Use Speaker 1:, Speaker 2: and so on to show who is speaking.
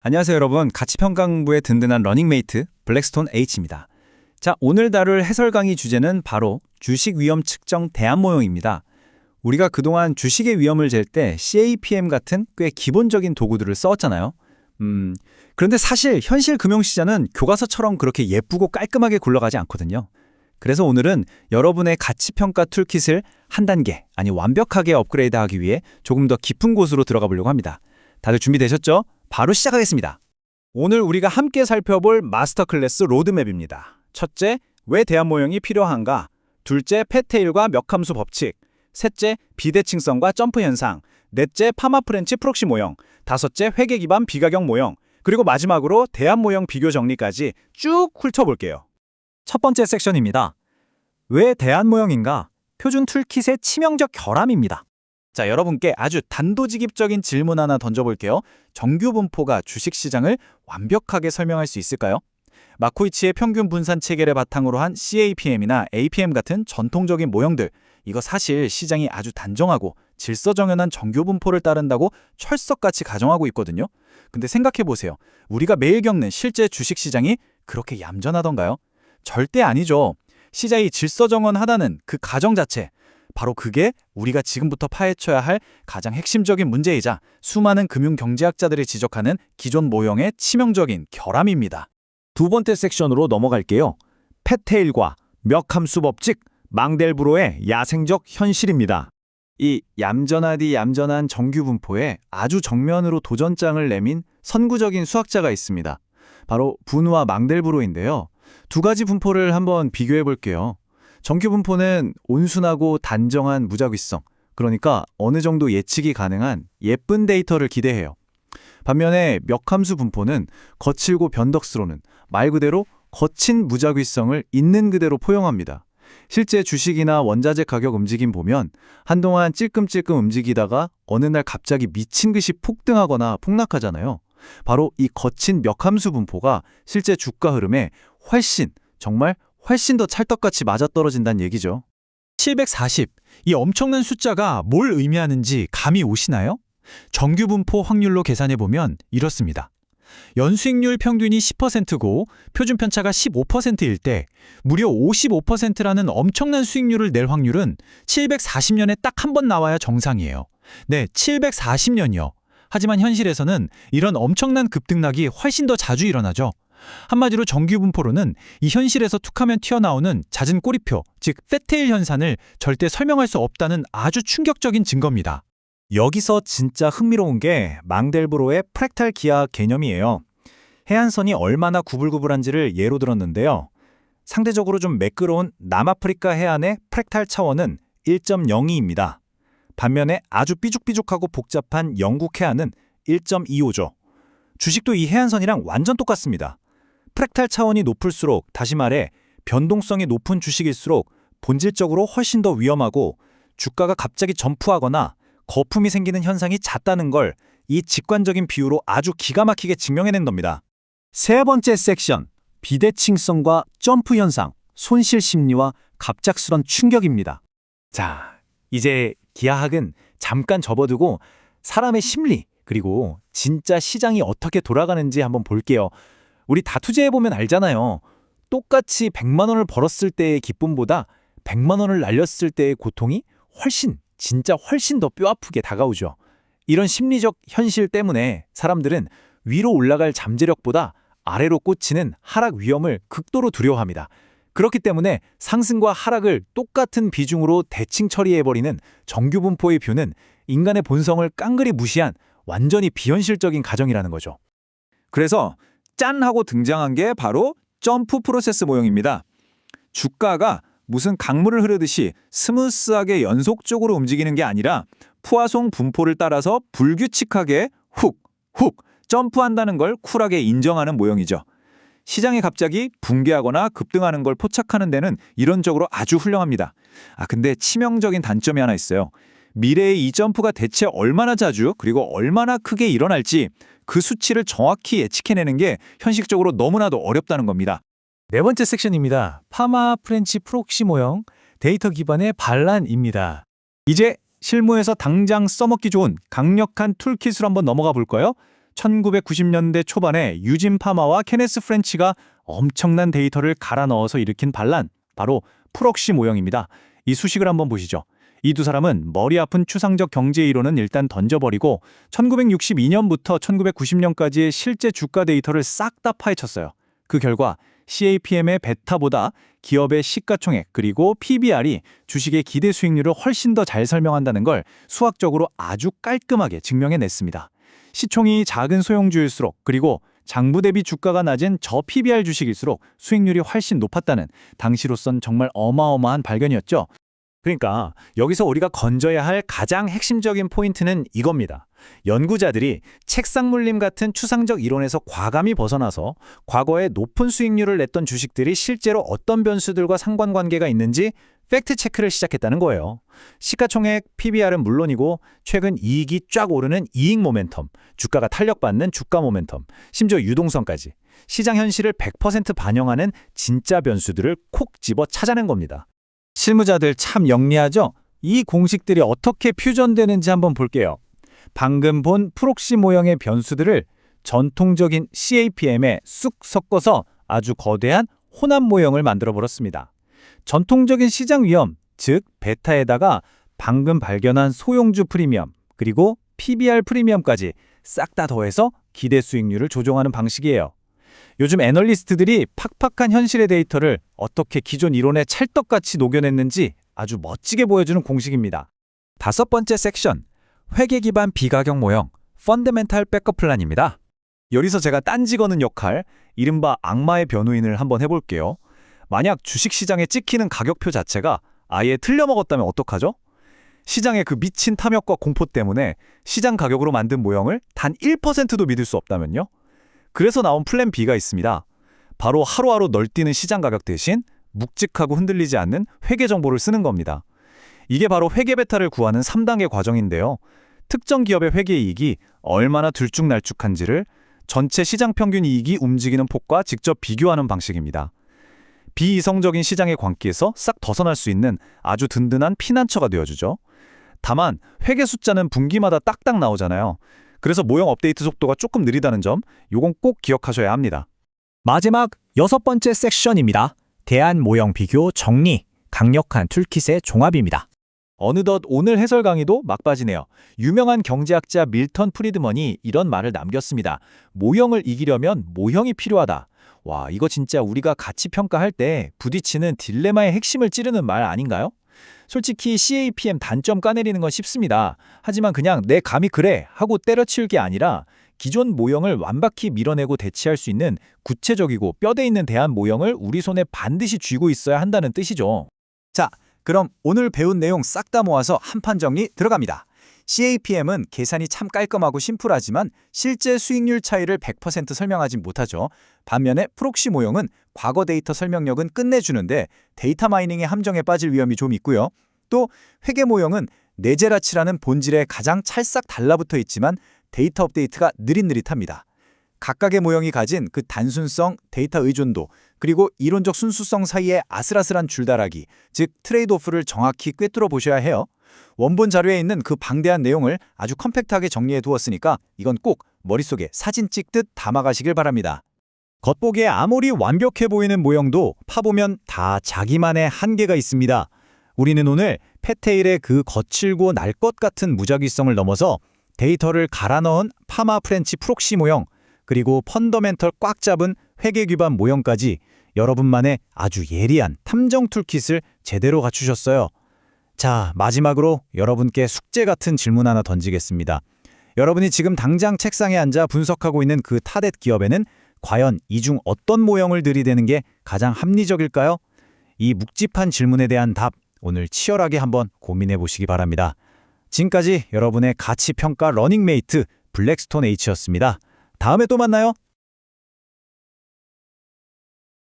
Speaker 1: 안녕하세요 여러분. 가치평강부의 든든한 러닝메이트 블랙스톤 H입니다. 자, 오늘 다룰 해설 강의 주제는 바로 주식 위험 측정 대안 모형입니다. 우리가 그동안 주식의 위험을 잴 때 CAPM 같은 꽤 기본적인 도구들을 써왔잖아요. 그런데 사실 현실 금융시장은 교과서처럼 그렇게 예쁘고 깔끔하게 굴러가지 않거든요. 그래서 오늘은 여러분의 가치평가 툴킷을 한 단계, 아니 완벽하게 업그레이드하기 위해 조금 더 깊은 곳으로 들어가 보려고 합니다. 다들 준비되셨죠? 바로 시작하겠습니다. 오늘 우리가 함께 살펴볼 마스터 클래스 로드맵입니다. 첫째, 왜 대안 모형이 필요한가? 둘째, 패테일과 멱함수 법칙. 셋째, 비대칭성과 점프 현상. 넷째, 파마 프렌치 프록시 모형. 다섯째, 회계 기반 비가경 모형. 그리고 마지막으로 대안 모형 비교 정리까지 쭉 훑어볼게요. 첫 번째 섹션입니다. 왜 대안 모형인가? 표준 툴킷의 치명적 결함입니다. 자, 여러분께 아주 단도직입적인 질문 하나 던져볼게요. 정규 분포가 주식시장을 완벽하게 설명할 수 있을까요? 마코이치의 평균 분산 체계를 바탕으로 한 CAPM이나 APM 같은 전통적인 모형들, 이거 사실 시장이 아주 단정하고 질서정연한 정규 분포를 따른다고 철석같이 가정하고 있거든요. 근데 생각해보세요. 우리가 매일 겪는 실제 주식시장이 그렇게 얌전하던가요? 절대 아니죠. 시장이 질서정연하다는 그 가정 자체, 바로 그게 우리가 지금부터 파헤쳐야 할 가장 핵심적인 문제이자 수많은 금융경제학자들이 지적하는 기존 모형의 치명적인 결함입니다. 두 번째 섹션으로 넘어갈게요. 패테일과 멱함수 법칙, 망델브로의 야생적 현실입니다. 이 얌전하디 얌전한 정규 분포에 아주 정면으로 도전장을 내민 선구적인 수학자가 있습니다. 바로 분우와 망델브로인데요. 두 가지 분포를 한번 비교해 볼게요. 정규 분포는 온순하고 단정한 무작위성, 그러니까 어느 정도 예측이 가능한 예쁜 데이터를 기대해요. 반면에 멱함수 분포는 거칠고 변덕스러운, 말 그대로 거친 무작위성을 있는 그대로 포용합니다. 실제 주식이나 원자재 가격 움직임 보면 한동안 찔끔찔끔 움직이다가 어느 날 갑자기 미친 듯이 폭등하거나 폭락하잖아요. 바로 이 거친 멱함수 분포가 실제 주가 흐름에 정말 훨씬 더 찰떡같이 맞아떨어진다는 얘기죠. 740, 이 엄청난 숫자가 뭘 의미하는지 감이 오시나요? 정규 분포 확률로 계산해보면 이렇습니다. 연수익률 평균이 10%고 표준 편차가 15%일 때 무려 55%라는 엄청난 수익률을 낼 확률은 740년에 딱 한 번 나와야 정상이에요. 네, 740년이요. 하지만 현실에서는 이런 엄청난 급등락이 훨씬 더 자주 일어나죠. 한마디로 정규 분포로는 이 현실에서 툭하면 튀어나오는 잦은 꼬리표, 즉 패테일 현상을 절대 설명할 수 없다는 아주 충격적인 증거입니다. 여기서 진짜 흥미로운 게 망델브로의 프랙탈 기하학 개념이에요. 해안선이 얼마나 구불구불한지를 예로 들었는데요. 상대적으로 좀 매끄러운 남아프리카 해안의 프랙탈 차원은 1.02입니다. 반면에 아주 삐죽삐죽하고 복잡한 영국 해안은 1.25죠. 주식도 이 해안선이랑 완전 똑같습니다. 프랙탈 차원이 높을수록, 다시 말해 변동성이 높은 주식일수록 본질적으로 훨씬 더 위험하고 주가가 갑자기 점프하거나 거품이 생기는 현상이 잦다는 걸 이 직관적인 비유로 아주 기가 막히게 증명해낸 겁니다. 세 번째 섹션, 비대칭성과 점프 현상, 손실 심리와 갑작스런 충격입니다. 자, 이제 기하학은 잠깐 접어두고 사람의 심리, 그리고 진짜 시장이 어떻게 돌아가는지 한번 볼게요. 우리 다 투자해보면 알잖아요. 똑같이 100만 원을 벌었을 때의 기쁨보다 100만 원을 날렸을 때의 고통이 진짜 훨씬 더 뼈아프게 다가오죠. 이런 심리적 현실 때문에 사람들은 위로 올라갈 잠재력보다 아래로 꽂히는 하락 위험을 극도로 두려워합니다. 그렇기 때문에 상승과 하락을 똑같은 비중으로 대칭 처리해버리는 정규 분포의 뷰는 인간의 본성을 깡그리 무시한 완전히 비현실적인 가정이라는 거죠. 그래서 짠 하고 등장한 게 바로 점프 프로세스 모형입니다. 주가가 무슨 강물을 흐르듯이 스무스하게 연속적으로 움직이는 게 아니라 푸아송 분포를 따라서 불규칙하게 훅 점프한다는 걸 쿨하게 인정하는 모형이죠. 시장이 갑자기 붕괴하거나 급등하는 걸 포착하는 데는 이론적으로 아주 훌륭합니다. 근데 치명적인 단점이 하나 있어요. 미래의 이 점프가 대체 얼마나 자주 그리고 얼마나 크게 일어날지 그 수치를 정확히 예측해내는 게 현실적으로 너무나도 어렵다는 겁니다. 네 번째 섹션입니다. 파마 프렌치 프록시 모형, 데이터 기반의 반란입니다. 이제 실무에서 당장 써먹기 좋은 강력한 툴킷으로 한번 넘어가 볼까요? 1990년대 초반에 유진 파마와 케네스 프렌치가 엄청난 데이터를 갈아 넣어서 일으킨 반란, 바로 프록시 모형입니다. 이 수식을 한번 보시죠. 이 두 사람은 머리 아픈 추상적 경제 이론은 일단 던져버리고 1962년부터 1990년까지의 실제 주가 데이터를 싹 다 파헤쳤어요. 그 결과 CAPM의 베타보다 기업의 시가총액 그리고 PBR이 주식의 기대 수익률을 훨씬 더 잘 설명한다는 걸 수학적으로 아주 깔끔하게 증명해냈습니다. 시총이 작은 소형주일수록 그리고 장부 대비 주가가 낮은 저 PBR 주식일수록 수익률이 훨씬 높았다는 당시로선 정말 어마어마한 발견이었죠. 그러니까 여기서 우리가 건져야 할 가장 핵심적인 포인트는 이겁니다. 연구자들이 책상 물림 같은 추상적 이론에서 과감히 벗어나서 과거에 높은 수익률을 냈던 주식들이 실제로 어떤 변수들과 상관관계가 있는지 팩트 체크를 시작했다는 거예요. 시가총액, PBR은 물론이고 최근 이익이 쫙 오르는 이익 모멘텀, 주가가 탄력받는 주가 모멘텀, 심지어 유동성까지 시장 현실을 100% 반영하는 진짜 변수들을 콕 집어 찾아낸 겁니다. 실무자들 참 영리하죠? 이 공식들이 어떻게 퓨전되는지 한번 볼게요. 방금 본 프록시 모형의 변수들을 전통적인 CAPM에 쑥 섞어서 아주 거대한 혼합 모형을 만들어버렸습니다. 전통적인 시장 위험, 즉 베타에다가 방금 발견한 소형주 프리미엄, 그리고 PBR 프리미엄까지 싹 다 더해서 기대 수익률을 조정하는 방식이에요. 요즘 애널리스트들이 팍팍한 현실의 데이터를 어떻게 기존 이론에 찰떡같이 녹여냈는지 아주 멋지게 보여주는 공식입니다. 다섯 번째 섹션, 회계 기반 비가격 모형, 펀더멘탈 백업 플랜입니다. 여기서 제가 딴지 거는 역할, 이른바 악마의 변호인을 한번 해볼게요. 만약 주식시장에 찍히는 가격표 자체가 아예 틀려먹었다면 어떡하죠? 시장의 그 미친 탐욕과 공포 때문에 시장 가격으로 만든 모형을 단 1%도 믿을 수 없다면요? 그래서 나온 플랜 B가 있습니다. 바로 하루하루 널뛰는 시장 가격 대신 묵직하고 흔들리지 않는 회계 정보를 쓰는 겁니다. 이게 바로 회계 베타를 구하는 3단계 과정인데요. 특정 기업의 회계 이익이 얼마나 들쭉날쭉한지를 전체 시장 평균 이익이 움직이는 폭과 직접 비교하는 방식입니다. 비이성적인 시장의 광기에서 싹 벗어날 수 있는 아주 든든한 피난처가 되어주죠. 다만 회계 숫자는 분기마다 딱딱 나오잖아요. 그래서 모형 업데이트 속도가 조금 느리다는 점, 요건 꼭 기억하셔야 합니다.
Speaker 2: 마지막 여섯 번째 섹션입니다. 대안 모형 비교 정리, 강력한 툴킷의 종합입니다.
Speaker 1: 어느덧 오늘 해설 강의도 막바지네요. 유명한 경제학자 밀턴 프리드먼이 이런 말을 남겼습니다. 모형을 이기려면 모형이 필요하다. 와, 이거 진짜 우리가 가치 평가할 때 부딪히는 딜레마의 핵심을 찌르는 말 아닌가요? 솔직히 CAPM 단점 까내리는 건 쉽습니다. 하지만 그냥 내 감이 그래 하고 때려치울 게 아니라 기존 모형을 완벽히 밀어내고 대체할 수 있는 구체적이고 뼈대 있는 대안 모형을 우리 손에 반드시 쥐고 있어야 한다는 뜻이죠. 자, 그럼 오늘 배운 내용 싹 다 모아서 한판 정리 들어갑니다. CAPM은 계산이 참 깔끔하고 심플하지만 실제 수익률 차이를 100% 설명하지 못하죠. 반면에 프록시 모형은 과거 데이터 설명력은 끝내주는데 데이터 마이닝의 함정에 빠질 위험이 좀 있고요. 또 회계 모형은 네제라치라는 본질에 가장 찰싹 달라붙어 있지만 데이터 업데이트가 느릿느릿합니다. 각각의 모형이 가진 그 단순성, 데이터 의존도, 그리고 이론적 순수성 사이의 아슬아슬한 줄다라기, 즉 트레이드오프를 정확히 꿰뚫어 보셔야 해요. 원본 자료에 있는 그 방대한 내용을 아주 컴팩트하게 정리해 두었으니까 이건 꼭 머릿속에 사진 찍듯 담아가시길 바랍니다. 겉보기에 아무리 완벽해 보이는 모형도 파보면 다 자기만의 한계가 있습니다. 우리는 오늘 페테일의 그 거칠고 날 것 같은 무작위성을 넘어서 데이터를 갈아 넣은 파마 프렌치 프록시 모형, 그리고 펀더멘털 꽉 잡은 회계 기반 모형까지 여러분만의 아주 예리한 탐정 툴킷을 제대로 갖추셨어요. 자, 마지막으로 여러분께 숙제 같은 질문 하나 던지겠습니다. 여러분이 지금 당장 책상에 앉아 분석하고 있는 그 타겟 기업에는 과연 이 중 어떤 모형을 들이대는 게 가장 합리적일까요? 이 묵직한 질문에 대한 답, 오늘 치열하게 한번 고민해 보시기 바랍니다. 지금까지 여러분의 가치평가 러닝메이트 블랙스톤 H였습니다. 다음에 또 만나요.